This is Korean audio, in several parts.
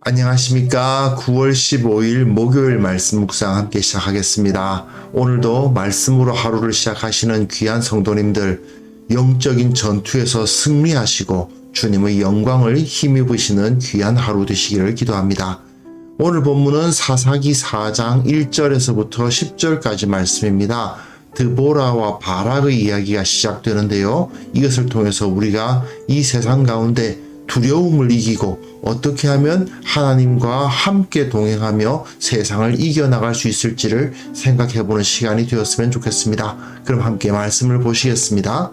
안녕하십니까. 9월 15일 목요일 말씀 묵상 함께 시작하겠습니다. 오늘도 말씀으로 하루를 시작하시는 귀한 성도님들, 영적인 전투에서 승리하시고 주님의 영광을 힘입으시는 귀한 하루 되시기를 기도합니다. 오늘 본문은 사사기 4장 1절에서부터 10절까지 말씀입니다. 드보라와 바락의 이야기가 시작되는데요. 이것을 통해서 우리가 이 세상 가운데 두려움을 이기고 어떻게 하면 하나님과 함께 동행하며 세상을 이겨나갈 수 있을지를 생각해보는 시간이 되었으면 좋겠습니다. 그럼 함께 말씀을 보시겠습니다.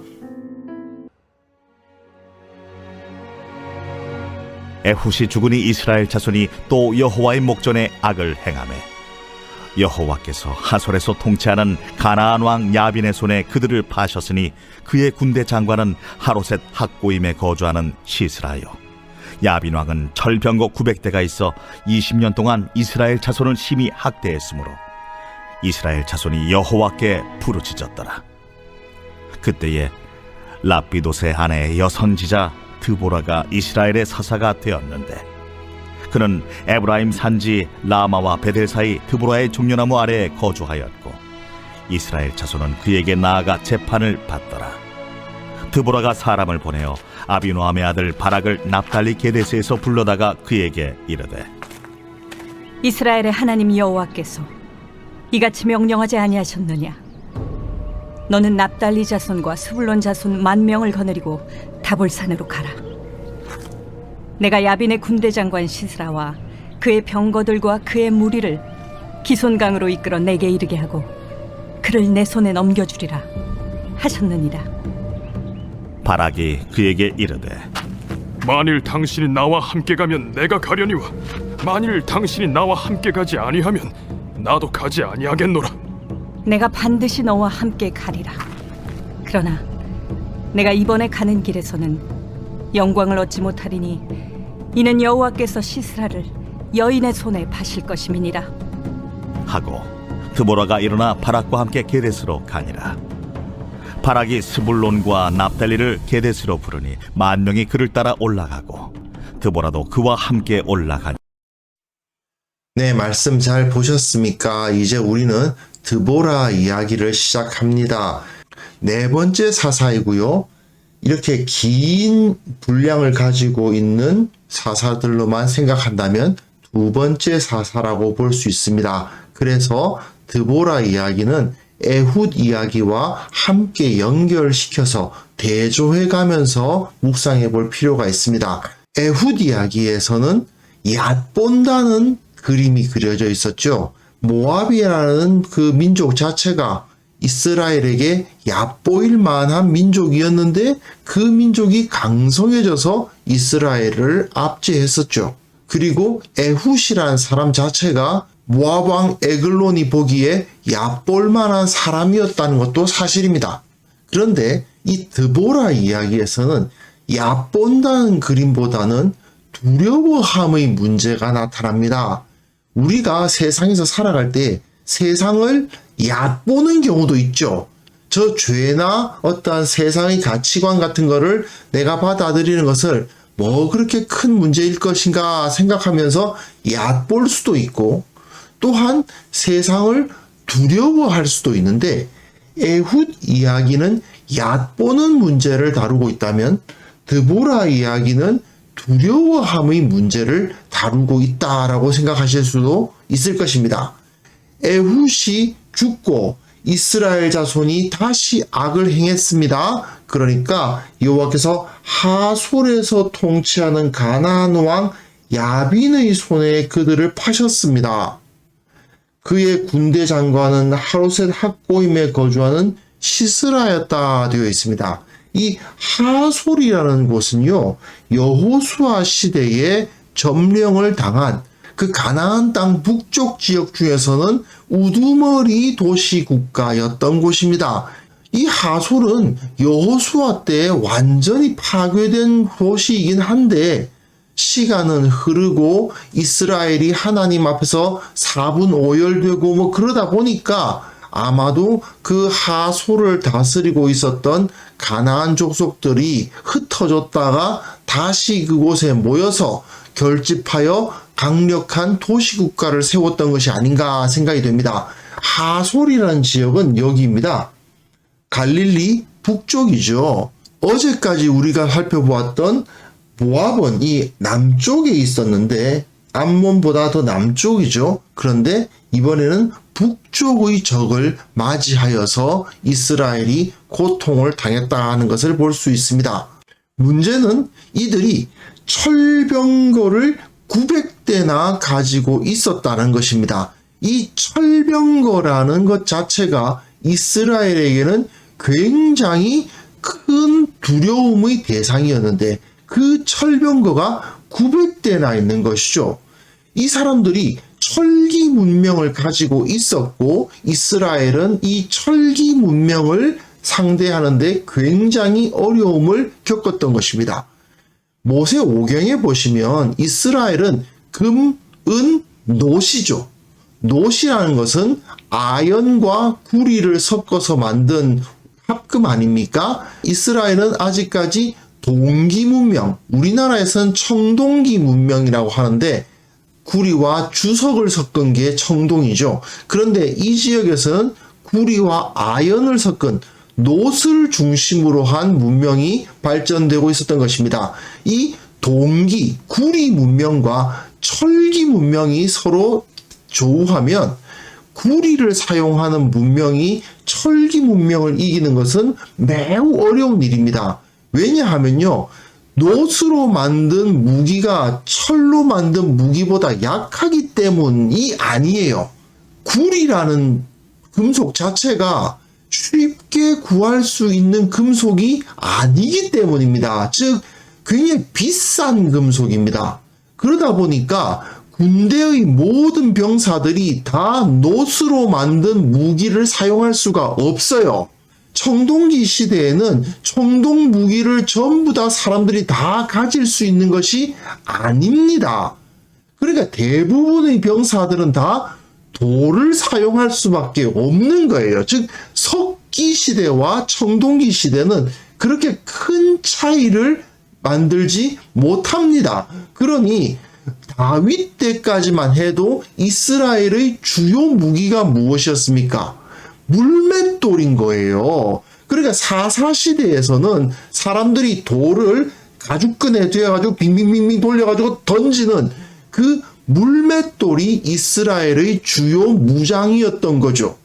에훗이 죽으니 이스라엘 자손이 또 여호와의 목전에 악을 행하매 여호와께서 하솔에서 통치하는 가나안 왕 야빈의 손에 그들을 파셨으니 그의 군대 장관은 하로셋 학고임에 거주하는 시스라요. 야빈 왕은 철병거 900대가 있어 20년 동안 이스라엘 자손을 심히 학대했으므로 이스라엘 자손이 여호와께 부르짖었더라. 그때에 랍비돗의 아내 여선지자 드보라가 이스라엘의 사사가 되었는데 그는 에브라임 산지 라마와 베델 사이 드보라의 종려나무 아래에 거주하였고 이스라엘 자손은 그에게 나아가 재판을 받더라. 드보라가 사람을 보내어 아비노함의 아들 바락을 납달리 게데스에서 불러다가 그에게 이르되 이스라엘의 하나님 여호와께서 이같이 명령하지 아니하셨느냐? 너는 납달리 자손과 스불론 자손 10,000명을 거느리고 다볼산으로 가라. 내가 야빈의 군대 장관 시스라와 그의 병거들과 그의 무리를 기손강으로 이끌어 내게 이르게 하고 그를 내 손에 넘겨주리라 하셨느니라. 바락이 그에게 이르되 만일 당신이 나와 함께 가면 내가 가려니와 만일 당신이 나와 함께 가지 아니하면 나도 가지 아니하겠노라. 내가 반드시 너와 함께 가리라. 그러나 내가 이번에 가는 길에서는 영광을 얻지 못하리니 이는 여호와께서 시스라를 여인의 손에 파실 것임이니라 하고 드보라가 일어나 바락과 함께 게데스로 가니라. 바락이 스불론과 납달리를 게데스로 부르니 10,000명이 그를 따라 올라가고 드보라도 그와 함께 올라가니. 네, 말씀 잘 보셨습니까? 이제 우리는 드보라 이야기를 시작합니다. 네 번째 사사이고요. 이렇게 긴 분량을 가지고 있는 사사들로만 생각한다면 두 번째 사사라고 볼 수 있습니다. 그래서 드보라 이야기는 에훗 이야기와 함께 연결시켜서 대조해 가면서 묵상해 볼 필요가 있습니다. 에훗 이야기에서는 얕본다는 그림이 그려져 있었죠. 모압이라는 그 민족 자체가 이스라엘에게 얕보일 만한 민족이었는데 그 민족이 강성해져서 이스라엘을 압제했었죠. 그리고 에훗이라는 사람 자체가 모압 왕 에글론이 보기에 얕볼 만한 사람이었다는 것도 사실입니다. 그런데 이 드보라 이야기에서는 얕본다는 그림보다는 두려워함의 문제가 나타납니다. 우리가 세상에서 살아갈 때 세상을 얕보는 경우도 있죠. 저 죄나 어떠한 세상의 가치관 같은 거를 내가 받아들이는 것을 뭐 그렇게 큰 문제일 것인가 생각하면서 얕볼 수도 있고 또한 세상을 두려워할 수도 있는데 에훗 이야기는 얕보는 문제를 다루고 있다면 드보라 이야기는 두려워함의 문제를 다루고 있다라고 생각하실 수도 있을 것입니다. 에훗이 죽고 이스라엘 자손이 다시 악을 행했습니다. 그러니까 여호와께서 하솔에서 통치하는 가나안 왕 야빈의 손에 그들을 파셨습니다. 그의 군대 장관은 하로셋 학고임에 거주하는 시스라였다 되어 있습니다. 이 하솔이라는 곳은요, 여호수아 시대에 점령을 당한 그 가나안 땅 북쪽 지역 중에서는 우두머리 도시 국가였던 곳입니다. 이 하솔은 여호수아 때 완전히 파괴된 도시이긴 한데 시간은 흐르고 이스라엘이 하나님 앞에서 사분오열되고 뭐 그러다 보니까 아마도 그 하솔을 다스리고 있었던 가나안 족속들이 흩어졌다가 다시 그곳에 모여서 결집하여 강력한 도시국가를 세웠던 것이 아닌가 생각이 됩니다. 하솔이라는 지역은 여기입니다. 갈릴리 북쪽이죠. 어제까지 우리가 살펴보았던 모압은 이 남쪽에 있었는데 암몬보다 더 남쪽이죠. 그런데 이번에는 북쪽의 적을 맞이하여서 이스라엘이 고통을 당했다는 것을 볼 수 있습니다. 문제는 이들이 철병거를 900대나 가지고 있었다는 것입니다. 이 철병거라는 것 자체가 이스라엘에게는 굉장히 큰 두려움의 대상이었는데 그 철병거가 900대나 있는 것이죠. 이 사람들이 철기 문명을 가지고 있었고 이스라엘은 이 철기 문명을 상대하는데 굉장히 어려움을 겪었던 것입니다. 모세 오경에 보시면 이스라엘은 금, 은, 노시죠. 노시라는 것은 아연과 구리를 섞어서 만든 합금 아닙니까? 이스라엘은 아직까지 동기 문명, 우리나라에서는 청동기 문명이라고 하는데 구리와 주석을 섞은 게 청동이죠. 그런데 이 지역에서는 구리와 아연을 섞은 노스를 중심으로 한 문명이 발전되고 있었던 것입니다. 이 동기, 구리 문명과 철기 문명이 서로 조우하면 구리를 사용하는 문명이 철기 문명을 이기는 것은 매우 어려운 일입니다. 왜냐하면요, 노스로 만든 무기가 철로 만든 무기보다 약하기 때문이 아니에요. 구리라는 금속 자체가 쉽게 구할 수 있는 금속이 아니기 때문입니다. 즉, 굉장히 비싼 금속입니다. 그러다 보니까 군대의 모든 병사들이 다 노스로 만든 무기를 사용할 수가 없어요. 청동기 시대에는 청동 무기를 전부 다 사람들이 다 가질 수 있는 것이 아닙니다. 그러니까 대부분의 병사들은 다 돌을 사용할 수밖에 없는 거예요. 즉 석기 시대와 청동기 시대는 그렇게 큰 차이를 만들지 못합니다. 그러니 다윗 때까지만 해도 이스라엘의 주요 무기가 무엇이었습니까? 물맷돌인 거예요. 그러니까 사사시대에서는 사람들이 돌을 가죽끈에 되어가지고 빙빙빙빙 돌려가지고 던지는 그 물맷돌이 이스라엘의 주요 무장이었던 거죠.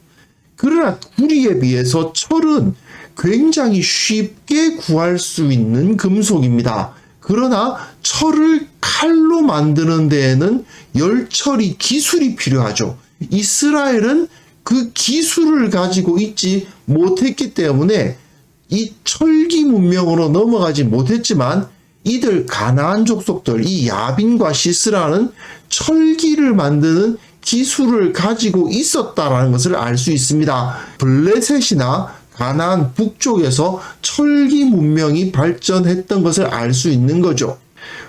그러나 구리에 비해서 철은 굉장히 쉽게 구할 수 있는 금속입니다. 그러나 철을 칼로 만드는 데에는 열처리 기술이 필요하죠. 이스라엘은 그 기술을 가지고 있지 못했기 때문에 이 철기 문명으로 넘어가지 못했지만 이들 가나안 족속들, 이 야빈과 시스라는 철기를 만드는 기술을 가지고 있었다라는 것을 알 수 있습니다. 블레셋이나 가나안 북쪽에서 철기 문명이 발전했던 것을 알 수 있는 거죠.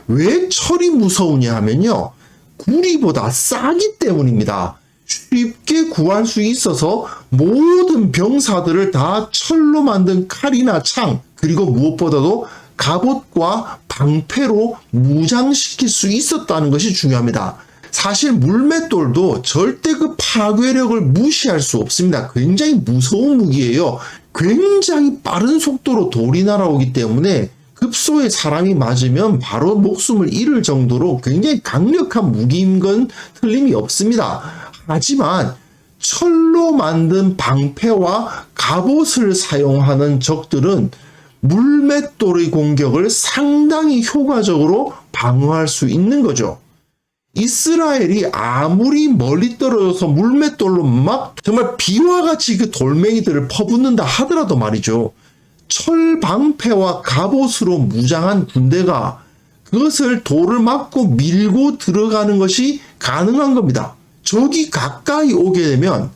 왜 철이 무서우냐 하면요, 구리보다 싸기 때문입니다. 쉽게 구할 수 있어서 모든 병사들을 다 철로 만든 칼이나 창, 그리고 무엇보다도 갑옷과 방패로 무장시킬 수 있었다는 것이 중요합니다. 사실 물맷돌도 절대 그 파괴력을 무시할 수 없습니다. 굉장히 무서운 무기예요. 굉장히 빠른 속도로 돌이 날아오기 때문에 급소에 사람이 맞으면 바로 목숨을 잃을 정도로 굉장히 강력한 무기인 건 틀림이 없습니다. 하지만 철로 만든 방패와 갑옷을 사용하는 적들은 물맷돌의 공격을 상당히 효과적으로 방어할 수 있는 거죠. 이스라엘이 아무리 멀리 떨어져서 물맷돌로 막 정말 비와 같이 그 돌멩이들을 퍼붓는다 하더라도 말이죠. 철 방패와 갑옷으로 무장한 군대가 그것을 돌을 맞고 밀고 들어가는 것이 가능한 겁니다. 적이 가까이 오게 되면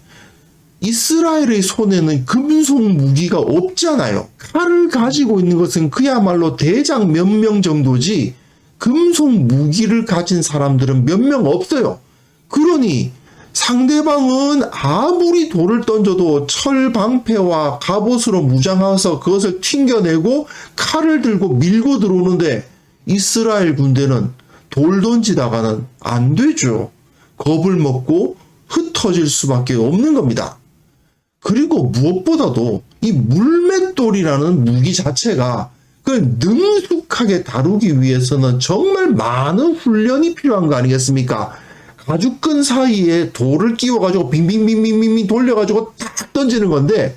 이스라엘의 손에는 금속 무기가 없잖아요. 칼을 가지고 있는 것은 그야말로 대장 몇 명 정도지 금속 무기를 가진 사람들은 몇 명 없어요. 그러니 상대방은 아무리 돌을 던져도 철 방패와 갑옷으로 무장해서 그것을 튕겨내고 칼을 들고 밀고 들어오는데 이스라엘 군대는 돌 던지다가는 안 되죠. 겁을 먹고 흩어질 수밖에 없는 겁니다. 그리고 무엇보다도 이 물맷돌이라는 무기 자체가 그 능숙하게 다루기 위해서는 정말 많은 훈련이 필요한 거 아니겠습니까? 가죽끈 사이에 돌을 끼워가지고 빙빙빙빙빙 돌려가지고 딱 던지는 건데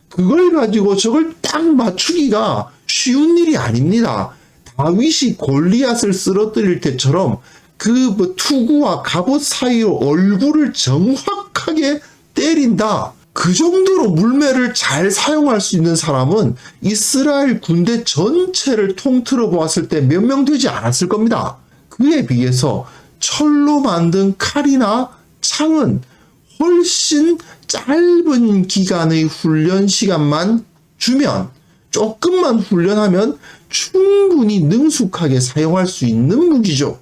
그걸 가지고 저걸 딱 맞추기가 쉬운 일이 아닙니다. 다윗이 골리앗을 쓰러뜨릴 때처럼 그 투구와 갑옷 사이로 얼굴을 정확하게 때린다. 그 정도로 물매를 잘 사용할 수 있는 사람은 이스라엘 군대 전체를 통틀어 보았을 때 몇 명 되지 않았을 겁니다. 그에 비해서 철로 만든 칼이나 창은 훨씬 짧은 기간의 훈련 시간만 주면, 조금만 훈련하면 충분히 능숙하게 사용할 수 있는 무기죠.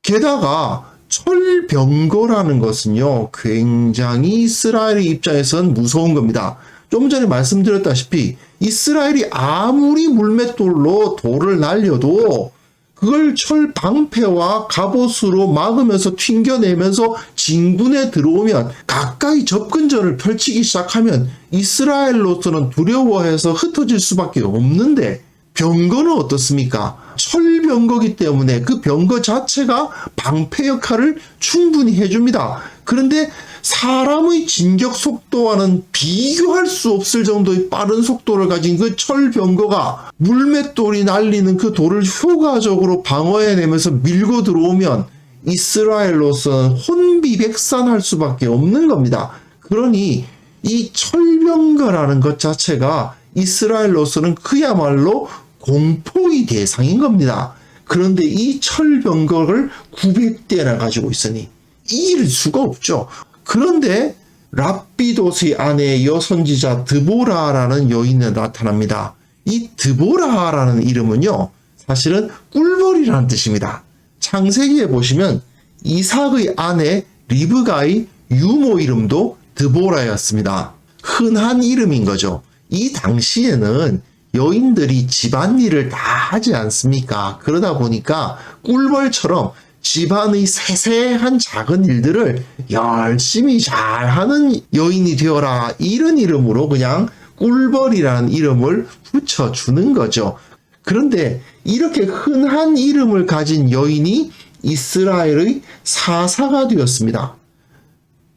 게다가 철병거라는 것은요, 굉장히 이스라엘의 입장에선 무서운 겁니다. 좀 전에 말씀드렸다시피 이스라엘이 아무리 물맷돌로 돌을 날려도 그걸 철 방패와 갑옷으로 막으면서 튕겨내면서 진군에 들어오면, 가까이 접근전을 펼치기 시작하면 이스라엘로서는 두려워해서 흩어질 수밖에 없는데, 병거는 어떻습니까? 철병거기 때문에 그 병거 자체가 방패 역할을 충분히 해줍니다. 그런데 사람의 진격 속도와는 비교할 수 없을 정도의 빠른 속도를 가진 그 철병거가 물맷돌이 날리는 그 돌을 효과적으로 방어해내면서 밀고 들어오면 이스라엘로서는 혼비백산할 수밖에 없는 겁니다. 그러니 이 철병거라는 것 자체가 이스라엘로서는 그야말로 공포의 대상인 겁니다. 그런데 이 철병거를 900대나 가지고 있으니 이길 수가 없죠. 그런데 랍비도스의 아내 여선지자 드보라라는 여인이 나타납니다. 이 드보라라는 이름은요, 사실은 꿀벌이라는 뜻입니다. 창세기에 보시면 이삭의 아내 리브가의 유모 이름도 드보라였습니다. 흔한 이름인 거죠. 이 당시에는 여인들이 집안일을 다 하지 않습니까? 그러다 보니까 꿀벌처럼 집안의 세세한 작은 일들을 열심히 잘하는 여인이 되어라, 이런 이름으로 그냥 꿀벌이라는 이름을 붙여주는 거죠. 그런데 이렇게 흔한 이름을 가진 여인이 이스라엘의 사사가 되었습니다.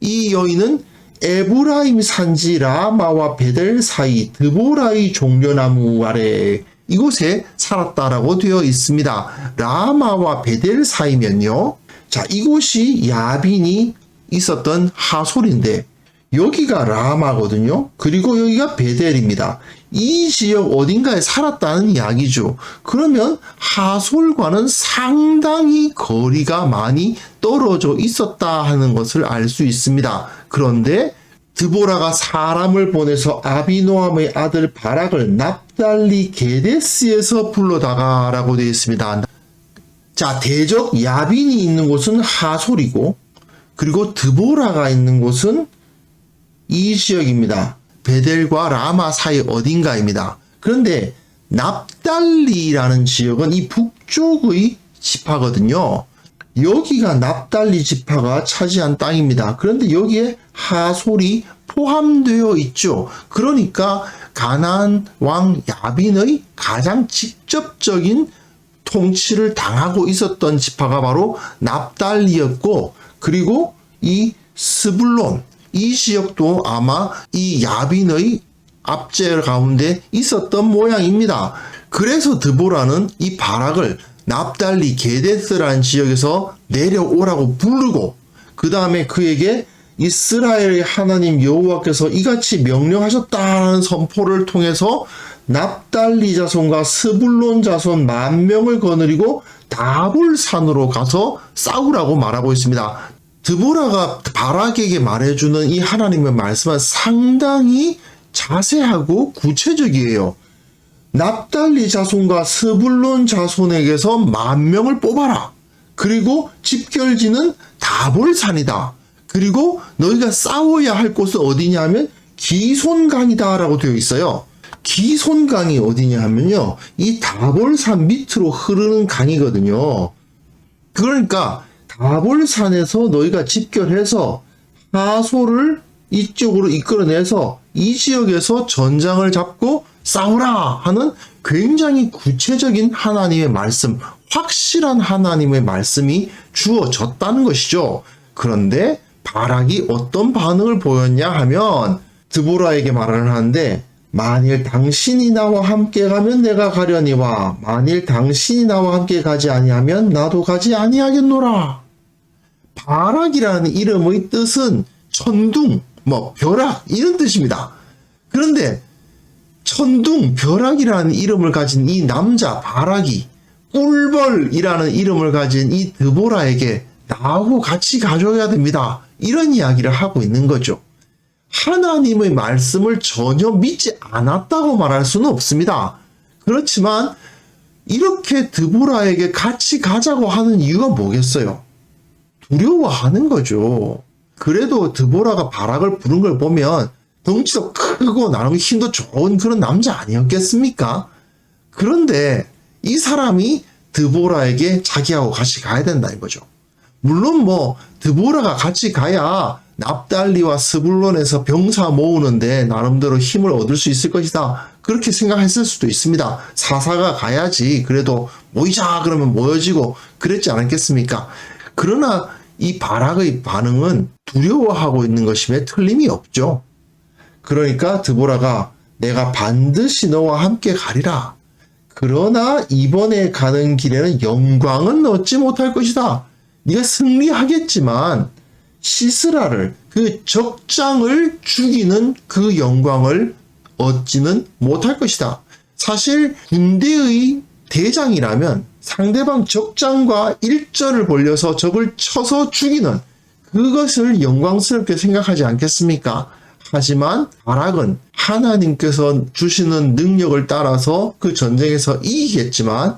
이 여인은 에브라임 산지 라마와 베델 사이 드보라의 종려나무 아래 이곳에 살았다라고 되어 있습니다. 라마와 베델 사이면요, 자, 이곳이 야빈이 있었던 하솔인데 여기가 라마거든요. 그리고 여기가 베델입니다. 이 지역 어딘가에 살았다는 이야기죠. 그러면 하솔과는 상당히 거리가 많이 떨어져 있었다 하는 것을 알 수 있습니다. 그런데 드보라가 사람을 보내서 아비노함의 아들 바락을 납달리 게데스에서 불러다가 라고 되어 있습니다. 자, 대적 야빈이 있는 곳은 하솔이고, 그리고 드보라가 있는 곳은 이 지역입니다. 베델과 라마 사이 어딘가입니다. 그런데 납달리라는 지역은 이 북쪽의 지파거든요. 여기가 납달리 지파가 차지한 땅입니다. 그런데 여기에 하솔이 포함되어 있죠. 그러니까 가나안 왕 야빈의 가장 직접적인 통치를 당하고 있었던 지파가 바로 납달리였고, 그리고 이 스불론, 이 지역도 아마 이 야빈의 압제 가운데 있었던 모양입니다. 그래서 드보라는 이 바락을 납달리 게데스라는 지역에서 내려오라고 부르고, 그 다음에 그에게 이스라엘의 하나님 여호와께서 이같이 명령하셨다는 선포를 통해서 납달리 자손과 스불론 자손 10,000명을 거느리고 다볼산으로 가서 싸우라고 말하고 있습니다. 드보라가 바락에게 말해주는 이 하나님의 말씀은 상당히 자세하고 구체적이에요. 납달리 자손과 스불론 자손에게서 10,000명을 뽑아라. 그리고 집결지는 다볼산이다. 그리고 너희가 싸워야 할 곳은 어디냐 하면 기손강이다 라고 되어 있어요. 기손강이 어디냐 하면요, 이 다볼산 밑으로 흐르는 강이거든요. 그러니까 다볼산에서 너희가 집결해서 하소를 이쪽으로 이끌어내서 이 지역에서 전장을 잡고 싸우라 하는 굉장히 구체적인 하나님의 말씀, 확실한 하나님의 말씀이 주어졌다는 것이죠. 그런데 바락이 어떤 반응을 보였냐 하면 드보라에게 말을 하는데, 만일 당신이 나와 함께 가면 내가 가려니와 만일 당신이 나와 함께 가지 아니하면 나도 가지 아니하겠노라. 바락이라는 이름의 뜻은 천둥, 벼락 이런 뜻입니다. 그런데 천둥, 벼락이라는 이름을 가진 이 남자 바락이 꿀벌이라는 이름을 가진 이 드보라에게 나하고 같이 가줘야 됩니다. 이런 이야기를 하고 있는 거죠. 하나님의 말씀을 전혀 믿지 않았다고 말할 수는 없습니다. 그렇지만 이렇게 드보라에게 같이 가자고 하는 이유가 뭐겠어요? 두려워하는 거죠. 그래도 드보라가 바락을 부른 걸 보면 덩치도 크고 나름 힘도 좋은 그런 남자 아니었겠습니까? 그런데 이 사람이 드보라에게 자기하고 같이 가야 된다는 거죠. 물론 드보라가 같이 가야 납달리와 스불론에서 병사 모으는데 나름대로 힘을 얻을 수 있을 것이다. 그렇게 생각했을 수도 있습니다. 사사가 가야지 그래도 모이자 그러면 모여지고 그랬지 않았겠습니까? 그러나 이 바락의 반응은 두려워하고 있는 것임에 틀림이 없죠. 그러니까 드보라가 내가 반드시 너와 함께 가리라. 그러나 이번에 가는 길에는 영광은 얻지 못할 것이다. 네가 승리하겠지만 시스라를, 그 적장을 죽이는 그 영광을 얻지는 못할 것이다. 사실 군대의 대장이라면 상대방 적장과 일절을 벌려서 적을 쳐서 죽이는 그것을 영광스럽게 생각하지 않겠습니까? 하지만 바락은 하나님께서 주시는 능력을 따라서 그 전쟁에서 이기겠지만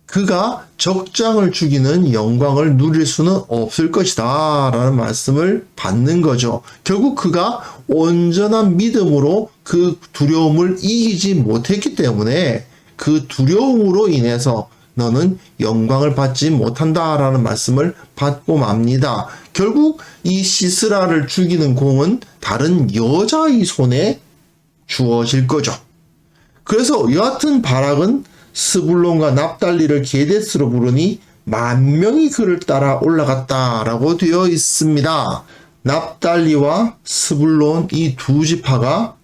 그가 적장을 죽이는 영광을 누릴 수는 없을 것이다 라는 말씀을 받는 거죠. 결국 그가 온전한 믿음으로 그 두려움을 이기지 못했기 때문에 그 두려움으로 인해서 너는 영광을 받지 못한다라는 말씀을 받고 맙니다. 결국 이 시스라를 죽이는 공은 다른 여자의 손에 주어질 거죠. 그래서 여하튼 바락은 스불론과 납달리를 게데스로 부르니 10,000명이 그를 따라 올라갔다라고 되어 있습니다. 납달리와 스불론 이 두 지파가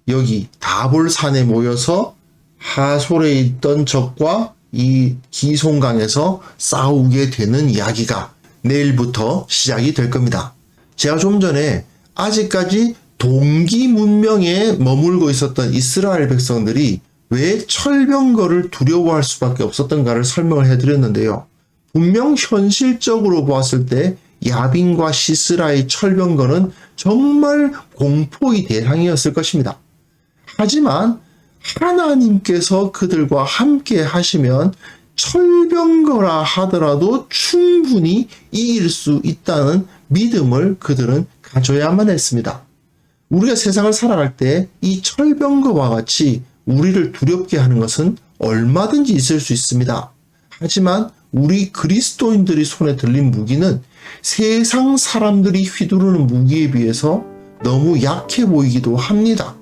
여기 다볼산에 모여서 하솔에 있던 적과 이 기송강에서 싸우게 되는 이야기가 내일부터 시작이 될 겁니다. 제가 좀 전에 아직까지 동기 문명에 머물고 있었던 이스라엘 백성들이 왜 철병거를 두려워할 수밖에 없었던가를 설명을 해드렸는데요. 분명 현실적으로 보았을 때 야빈과 시스라의 철병거는 정말 공포의 대상이었을 것입니다. 하지만 하나님께서 그들과 함께 하시면 철병거라 하더라도 충분히 이길 수 있다는 믿음을 그들은 가져야만 했습니다. 우리가 세상을 살아갈 때 이 철병거와 같이 우리를 두렵게 하는 것은 얼마든지 있을 수 있습니다. 하지만 우리 그리스도인들이 손에 들린 무기는 세상 사람들이 휘두르는 무기에 비해서 너무 약해 보이기도 합니다.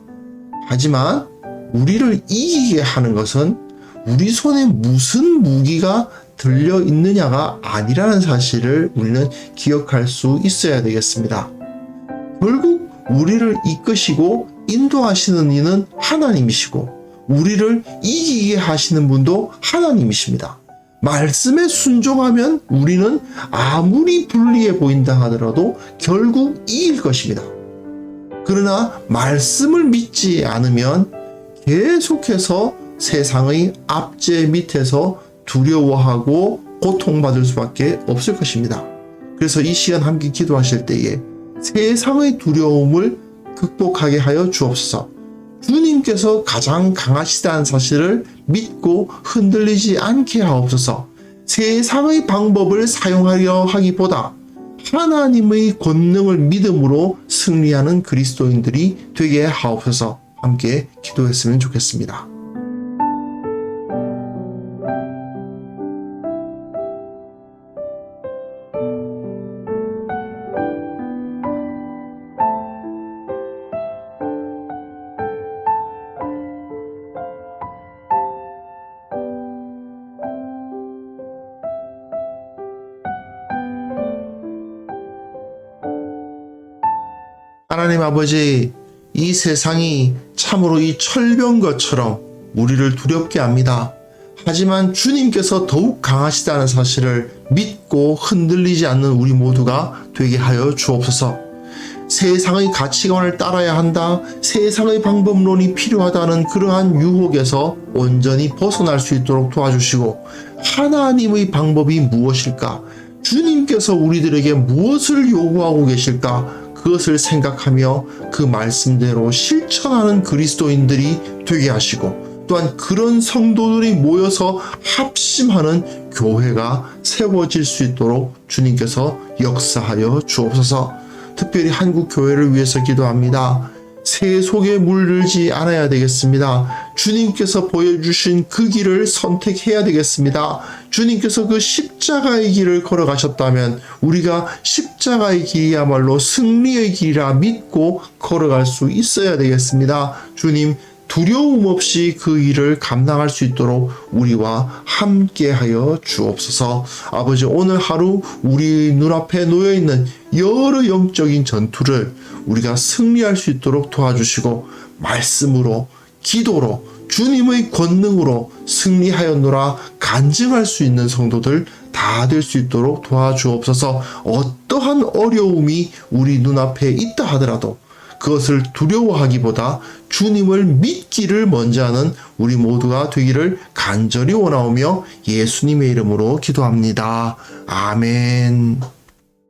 하지만 우리를 이기게 하는 것은 우리 손에 무슨 무기가 들려 있느냐가 아니라는 사실을 우리는 기억할 수 있어야 되겠습니다. 결국 우리를 이끄시고 인도하시는 이는 하나님이시고 우리를 이기게 하시는 분도 하나님이십니다. 말씀에 순종하면 우리는 아무리 불리해 보인다 하더라도 결국 이길 것입니다. 그러나 말씀을 믿지 않으면 계속해서 세상의 압제 밑에서 두려워하고 고통받을 수밖에 없을 것입니다. 그래서 이 시간 함께 기도하실 때에 세상의 두려움을 극복하게 하여 주옵소서. 주님께서 가장 강하시다는 사실을 믿고 흔들리지 않게 하옵소서. 세상의 방법을 사용하려 하기보다 하나님의 권능을 믿음으로 승리하는 그리스도인들이 되게 하옵소서. 함께 기도했으면 좋겠습니다. 하나님 아버지, 이 세상이 참으로 이 철병것처럼 우리를 두렵게 합니다. 하지만 주님께서 더욱 강하시다는 사실을 믿고 흔들리지 않는 우리 모두가 되게 하여 주옵소서. 세상의 가치관을 따라야 한다, 세상의 방법론이 필요하다는 그러한 유혹에서 온전히 벗어날 수 있도록 도와주시고, 하나님의 방법이 무엇일까? 주님께서 우리들에게 무엇을 요구하고 계실까? 그것을 생각하며 그 말씀대로 실천하는 그리스도인들이 되게 하시고, 또한 그런 성도들이 모여서 합심하는 교회가 세워질 수 있도록 주님께서 역사하여 주옵소서. 특별히 한국 교회를 위해서 기도합니다. 새 속에 물들지 않아야 되겠습니다. 주님께서 보여주신 그 길을 선택해야 되겠습니다. 주님께서 그 십자가의 길을 걸어가셨다면 우리가 십자가의 길이야말로 승리의 길이라 믿고 걸어갈 수 있어야 되겠습니다. 주님, 두려움 없이 그 일을 감당할 수 있도록 우리와 함께하여 주옵소서. 아버지, 오늘 하루 우리 눈앞에 놓여있는 여러 영적인 전투를 우리가 승리할 수 있도록 도와주시고, 말씀으로, 기도로, 주님의 권능으로 승리하였노라 간증할 수 있는 성도들 다 될 수 있도록 도와주옵소서. 어떠한 어려움이 우리 눈앞에 있다 하더라도 그것을 두려워하기보다 주님을 믿기를 먼저 하는 우리 모두가 되기를 간절히 원하오며 예수님의 이름으로 기도합니다. 아멘.